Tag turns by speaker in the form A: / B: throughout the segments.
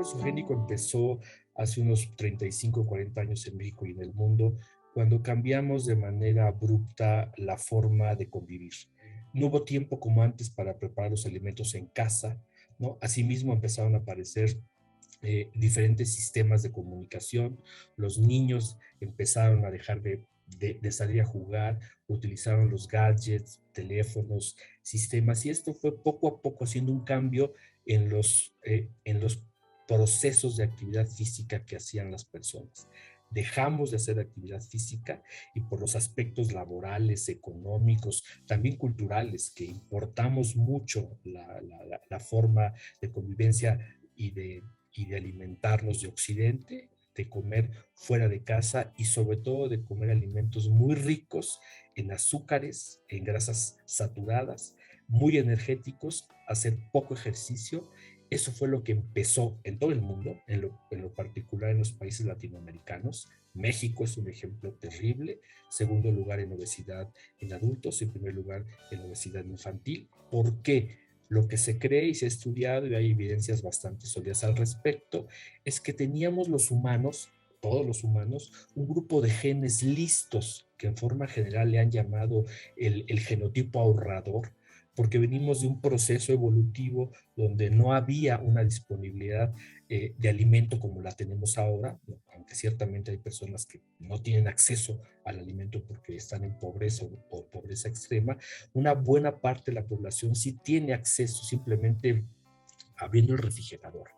A: cambio zoogénico empezó hace unos 35 o 40 años en México y en el mundo, cuando cambiamos de manera abrupta la forma de convivir. No hubo tiempo como antes para preparar los alimentos en casa, ¿no? Asimismo empezaron a aparecer diferentes sistemas de comunicación. Los niños empezaron a dejar de salir a jugar, utilizaron los gadgets, teléfonos, sistemas, y esto fue poco a poco haciendo un cambio en los procesos de actividad física que hacían las personas. Dejamos de hacer actividad física y por los aspectos laborales, económicos, también culturales, que importamos mucho la forma de convivencia y de alimentarnos de Occidente, de comer fuera de casa y sobre todo de comer alimentos muy ricos en azúcares, en grasas saturadas, muy energéticos, hacer poco ejercicio. Eso fue lo que empezó en todo el mundo, en lo particular en los países latinoamericanos. México es un ejemplo terrible, segundo lugar en obesidad en adultos, en primer lugar en obesidad infantil. ¿Por qué? Lo que se cree y se ha estudiado, y hay evidencias bastante sólidas al respecto, es que teníamos los humanos, todos los humanos, un grupo de genes listos, que en forma general le han llamado el genotipo ahorrador, porque venimos de un proceso evolutivo donde no había una disponibilidad de alimento como la tenemos ahora, ¿no? Aunque ciertamente hay personas que no tienen acceso al alimento porque están en pobreza o pobreza extrema. Una buena parte de la población sí tiene acceso simplemente abriendo el refrigerador.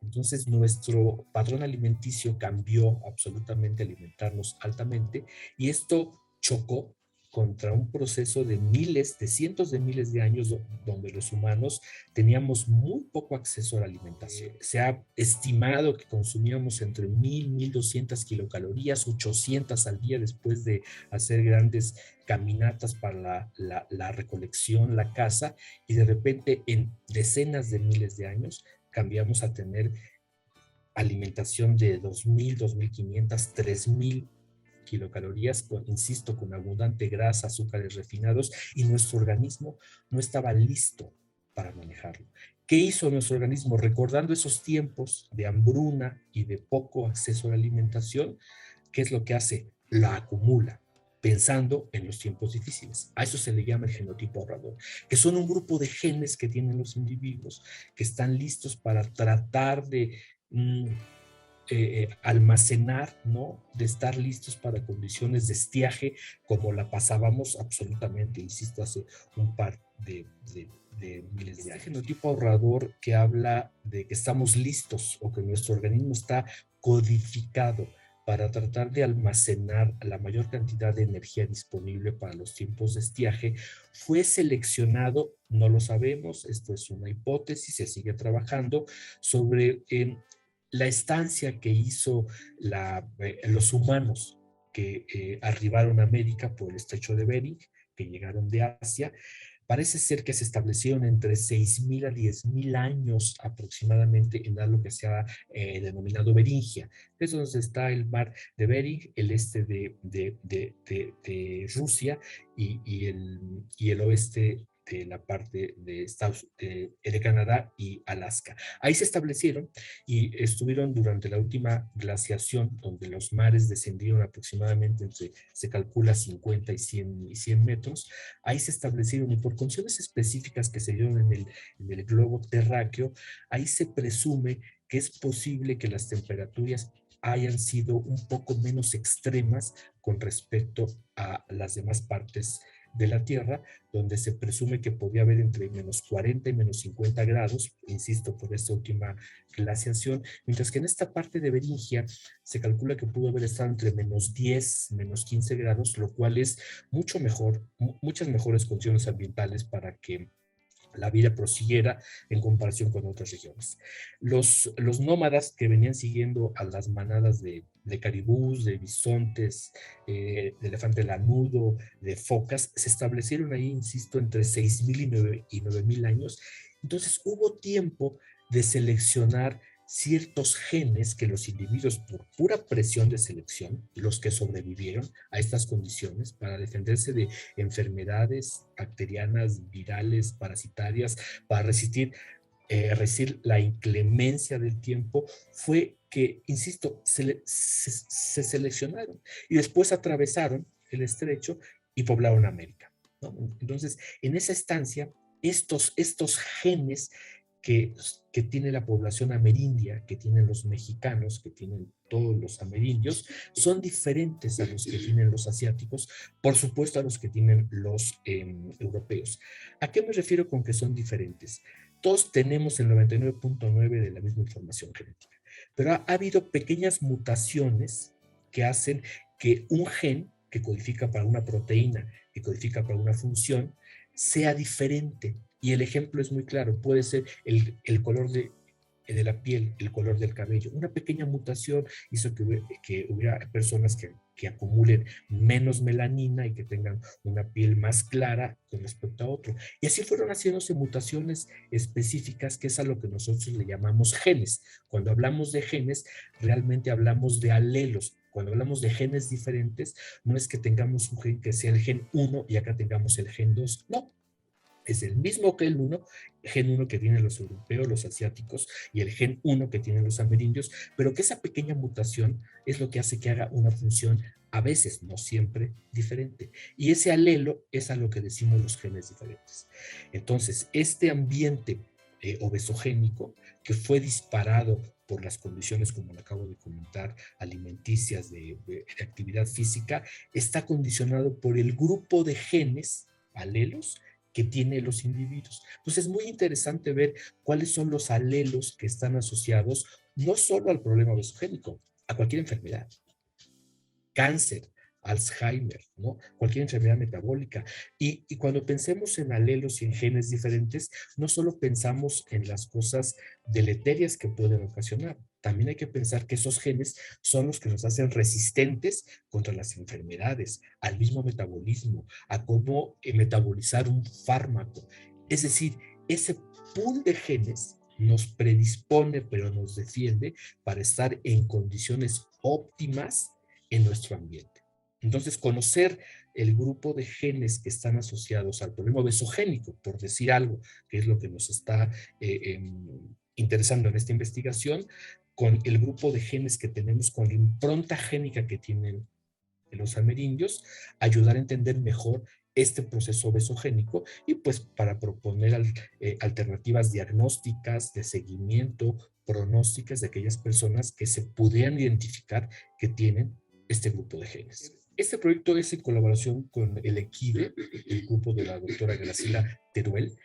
A: Entonces nuestro patrón alimenticio cambió absolutamente, alimentarnos altamente, y esto chocó contra un proceso de miles, de cientos de miles de años donde los humanos teníamos muy poco acceso a la alimentación. Se ha estimado que consumíamos entre 1,000 y 1,200 kilocalorías, 800 al día después de hacer grandes caminatas para la recolección, la caza, y de repente en decenas de miles de años cambiamos a tener alimentación de 2,000, 2,500, 3,000 kilocalorías, insisto, con abundante grasa, azúcares refinados, y nuestro organismo no estaba listo para manejarlo. ¿Qué hizo nuestro organismo? Recordando esos tiempos de hambruna y de poco acceso a la alimentación, ¿qué es lo que hace? La acumula, pensando en los tiempos difíciles. A eso se le llama el genotipo ahorrador, que son un grupo de genes que tienen los individuos que están listos para tratar de mm, almacenar, ¿no? De estar listos para condiciones de estiaje como la pasábamos absolutamente, insisto, hace un par de miles de años. Este genotipo ahorrador que habla de que estamos listos o que nuestro organismo está codificado para tratar de almacenar la mayor cantidad de energía disponible para los tiempos de estiaje, fue seleccionado, no lo sabemos, esto es una hipótesis, se sigue trabajando sobre la estancia que hizo los humanos que arribaron a América por el estrecho de Bering, que llegaron de Asia. Parece ser que se establecieron entre 6,000 a 10,000 años aproximadamente en algo que se ha denominado Beringia. Es donde está el mar de Bering, el este de Rusia y el oeste de la parte de Canadá y Alaska. Ahí se establecieron y estuvieron durante la última glaciación, donde los mares descendieron aproximadamente entre, se calcula, 50 y 100 metros. Ahí se establecieron, y por condiciones específicas que se dieron en el globo terráqueo, ahí se presume que es posible que las temperaturas hayan sido un poco menos extremas con respecto a las demás partes de la Tierra, donde se presume que podía haber entre -40 y -50 grados, insisto, por esta última glaciación, mientras que en esta parte de Beringia se calcula que pudo haber estado entre -10, -15 grados, lo cual es mucho mejor, muchas mejores condiciones ambientales para que la vida prosiguiera en comparación con otras regiones. Los nómadas que venían siguiendo a las manadas de caribús, de bisontes, de elefante lanudo, de focas, se establecieron ahí, insisto, entre 6,000 y 9,000 años. Entonces hubo tiempo de seleccionar ciertos genes que los individuos, por pura presión de selección, los que sobrevivieron a estas condiciones para defenderse de enfermedades bacterianas, virales, parasitarias, para resistir es decir, la inclemencia del tiempo, fue que, insisto, se seleccionaron y después atravesaron el estrecho y poblaron América, ¿no? Entonces, en esa estancia, estos genes que, que tiene la población amerindia, que tienen los mexicanos, que tienen todos los amerindios, son diferentes a los que tienen los asiáticos, por supuesto a los que tienen los europeos. ¿A qué me refiero con que son diferentes? Todos tenemos el 99.9 de la misma información genética, pero ha habido pequeñas mutaciones que hacen que un gen que codifica para una proteína, que codifica para una función, sea diferente. Y el ejemplo es muy claro, puede ser el color de la piel, el color del cabello. Una pequeña mutación hizo que hubiera personas que acumulen menos melanina y que tengan una piel más clara con respecto a otro. Y así fueron haciéndose mutaciones específicas, que es a lo que nosotros le llamamos genes. Cuando hablamos de genes, realmente hablamos de alelos. Cuando hablamos de genes diferentes, no es que tengamos un gen que sea el gen 1 y acá tengamos el gen 2. No, es el mismo que el 1, gen 1 que tienen los europeos, los asiáticos, y el gen 1 que tienen los amerindios, pero que esa pequeña mutación es lo que hace que haga una función, a veces, no siempre, diferente. Y ese alelo es a lo que decimos los genes diferentes. Entonces, este ambiente obesogénico, que fue disparado por las condiciones, como lo acabo de comentar, alimenticias, de actividad física, está condicionado por el grupo de genes, alelos, que tienen los individuos. Entonces es muy interesante ver cuáles son los alelos que están asociados no solo al problema obesogénico, a cualquier enfermedad, cáncer, Alzheimer, ¿no? Cualquier enfermedad metabólica. Y cuando pensemos en alelos y en genes diferentes, no solo pensamos en las cosas deleterias que pueden ocasionar, también hay que pensar que esos genes son los que nos hacen resistentes contra las enfermedades, al mismo metabolismo, a cómo metabolizar un fármaco. Es decir, ese pool de genes nos predispone, pero nos defiende para estar en condiciones óptimas en nuestro ambiente. Entonces, conocer el grupo de genes que están asociados al problema obesogénico, por decir algo, que es lo que nos está interesando en esta investigación, con el grupo de genes que tenemos, con la impronta génica que tienen los amerindios, ayudar a entender mejor este proceso obesogénico y pues para proponer alternativas diagnósticas, de seguimiento, pronósticas de aquellas personas que se pudieran identificar que tienen este grupo de genes. Este proyecto es en colaboración con el EQUIDE, el grupo de la doctora Graciela Teruel,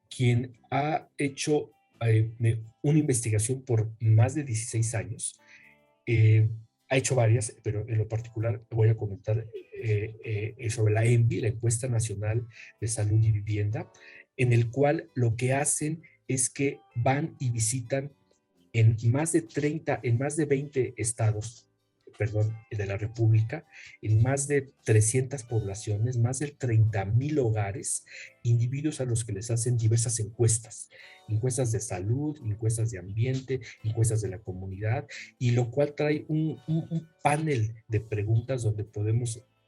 A: quien ha hecho una investigación por más de 16 años. Ha hecho varias, pero en lo particular voy a comentar sobre la ENVI, la Encuesta Nacional de Salud y Vivienda, en el cual lo que hacen es que van y visitan en más de 30, en más de 20 estados, perdón, de la República, en más de 300 poblaciones, más de 30,000 hogares, individuos a los que les hacen diversas encuestas, encuestas de salud, encuestas de ambiente, encuestas de la comunidad, y lo cual trae un panel de preguntas donde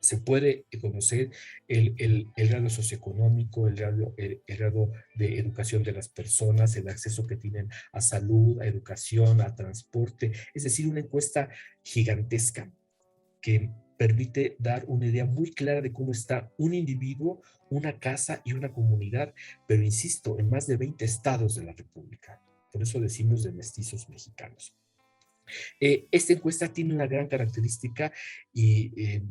A: se puede conocer el grado socioeconómico, el grado de educación de las personas, el acceso que tienen a salud, a educación, a transporte. Es decir, una encuesta gigantesca que permite dar una idea muy clara de cómo está un individuo, una casa y una comunidad, pero insisto, en más de 20 estados de la República. Por eso decimos de mestizos mexicanos. Esta encuesta tiene una gran característica y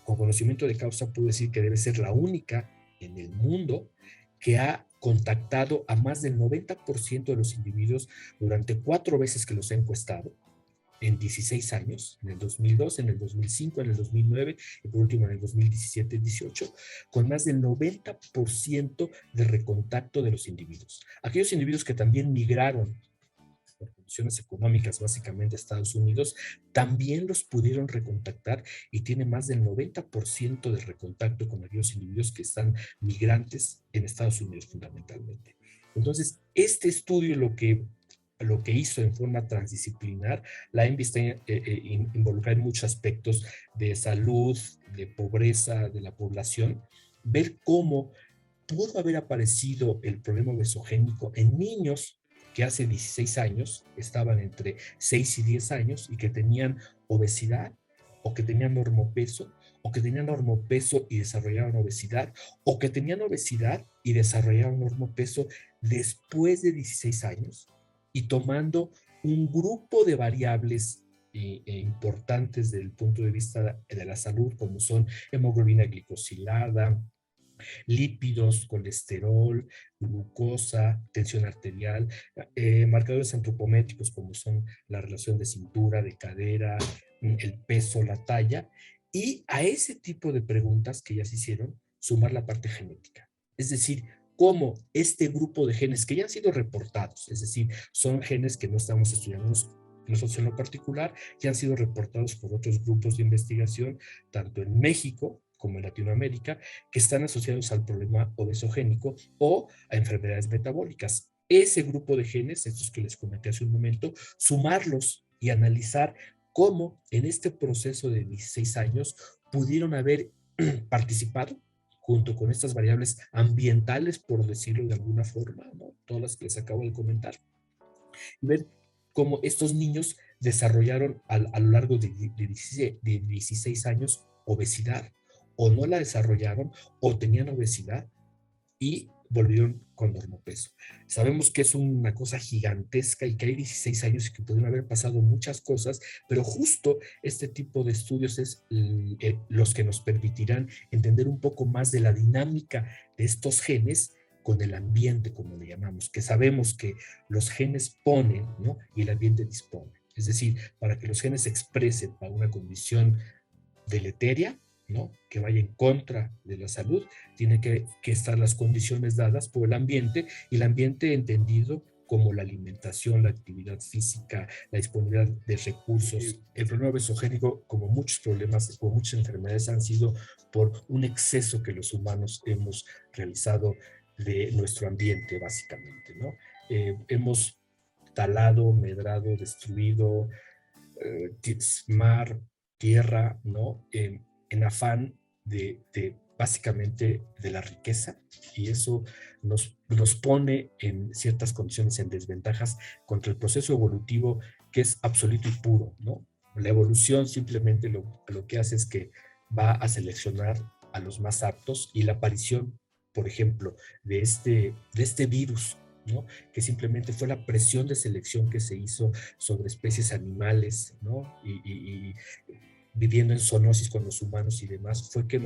A: con conocimiento de causa puedo decir que debe ser la única en el mundo que ha contactado a más del 90% de los individuos durante 4 veces que los ha encuestado en 16 años, en el 2002, en el 2005, en el 2009 y por último en el 2017-18, con más del 90% de recontacto de los individuos. Aquellos individuos que también migraron por condiciones económicas básicamente a Estados Unidos, también los pudieron recontactar y tiene más del 90% de recontacto con aquellos individuos que están migrantes en Estados Unidos fundamentalmente. Entonces, este estudio lo que hizo en forma transdisciplinar, la ENVI está involucrada en muchos aspectos de salud, de pobreza, de la población, ver cómo pudo haber aparecido el problema obesogénico en niños que hace 16 años estaban entre 6 y 10 años y que tenían obesidad o que tenían normopeso o que tenían normopeso y desarrollaron obesidad o que tenían obesidad y desarrollaron normopeso después de 16 años y tomando un grupo de variables importantes desde el punto de vista de la salud, como son hemoglobina glicosilada, lípidos, colesterol, glucosa, tensión arterial, marcadores antropométricos como son la relación de cintura, de cadera, el peso, la talla, y a ese tipo de preguntas que ya se hicieron, sumar la parte genética. Es decir, cómo este grupo de genes que ya han sido reportados, es decir, son genes que no estamos estudiando nosotros en lo particular, ya han sido reportados por otros grupos de investigación, tanto en México como en Latinoamérica, que están asociados al problema obesogénico o a enfermedades metabólicas. Ese grupo de genes, estos que les comenté hace un momento, sumarlos y analizar cómo en este proceso de 16 años pudieron haber participado junto con estas variables ambientales, por decirlo de alguna forma, ¿no? Todas las que les acabo de comentar, y ver cómo estos niños desarrollaron a lo largo de 16 años obesidad, o no la desarrollaron, o tenían obesidad y volvieron con normopeso. Sabemos que es una cosa gigantesca y que hay 16 años y que pudieron haber pasado muchas cosas, pero justo este tipo de estudios es los que nos permitirán entender un poco más de la dinámica de estos genes con el ambiente, como le llamamos, que sabemos que los genes ponen, ¿no? Y el ambiente dispone. Es decir, para que los genes se expresen para una condición deleteria, ¿no? Que vaya en contra de la salud, tiene que estar las condiciones dadas por el ambiente, y el ambiente entendido como la alimentación, la actividad física, la disponibilidad de recursos. El problema obesogénico, como muchos problemas, como muchas enfermedades, han sido por un exceso que los humanos hemos realizado de nuestro ambiente, básicamente, ¿no? Hemos talado, medrado, destruido mar, tierra, ¿no? En afán básicamente de la riqueza, y eso nos pone en ciertas condiciones en desventajas contra el proceso evolutivo que es absoluto y puro, ¿no? La evolución simplemente lo que hace es que va a seleccionar a los más aptos, y la aparición, por ejemplo, de este virus, ¿no? Que simplemente fue la presión de selección que se hizo sobre especies animales, ¿no? Y viviendo en zoonosis con los humanos y demás, fue que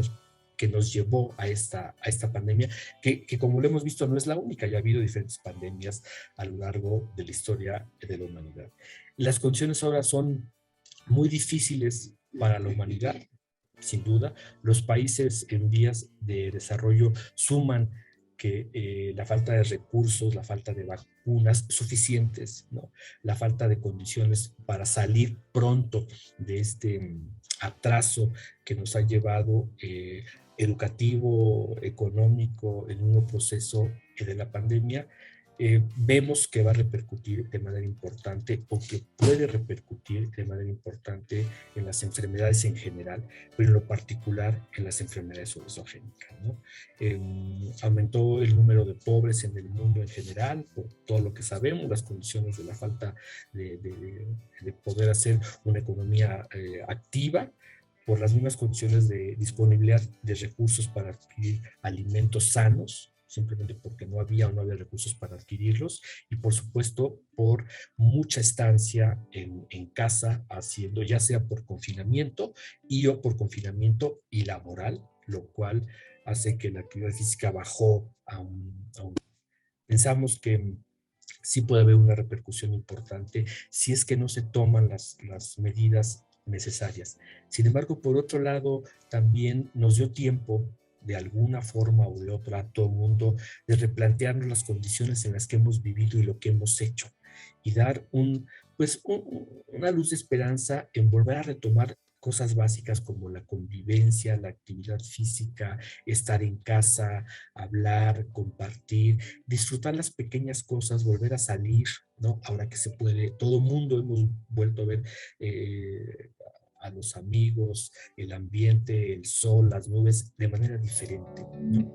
A: nos llevó a esta pandemia, que como lo hemos visto no es la única, ya ha habido diferentes pandemias a lo largo de la historia de la humanidad. Las condiciones ahora son muy difíciles para la humanidad, sin duda. Los países en vías de desarrollo suman que la falta de recursos, la falta de vacunas suficientes, ¿no? La falta de condiciones para salir pronto de este atraso que nos ha llevado educativo, económico, en un proceso de la pandemia, vemos que va a repercutir de manera importante, o que puede repercutir de manera importante en las enfermedades en general, pero en lo particular en las enfermedades obesogénicas, ¿no? Aumentó el número de pobres en el mundo en general, por todo lo que sabemos, las condiciones de la falta de poder hacer una economía activa, por las mismas condiciones de disponibilidad de recursos para adquirir alimentos sanos, simplemente porque no había o no había recursos para adquirirlos, y por supuesto por mucha estancia en casa, haciendo ya sea por confinamiento o por confinamiento y laboral, lo cual hace que la actividad física bajó Pensamos que sí puede haber una repercusión importante si es que no se toman las medidas necesarias. Sin embargo, por otro lado, también nos dio tiempo, de alguna forma o de otra, a todo el mundo, de replantearnos las condiciones en las que hemos vivido y lo que hemos hecho, y dar una luz de esperanza en volver a retomar cosas básicas como la convivencia, la actividad física, estar en casa, hablar, compartir, disfrutar las pequeñas cosas, volver a salir, ¿no? Ahora que se puede, todo el mundo hemos vuelto a ver a los amigos, el ambiente, el sol, las nubes, de manera diferente, ¿no?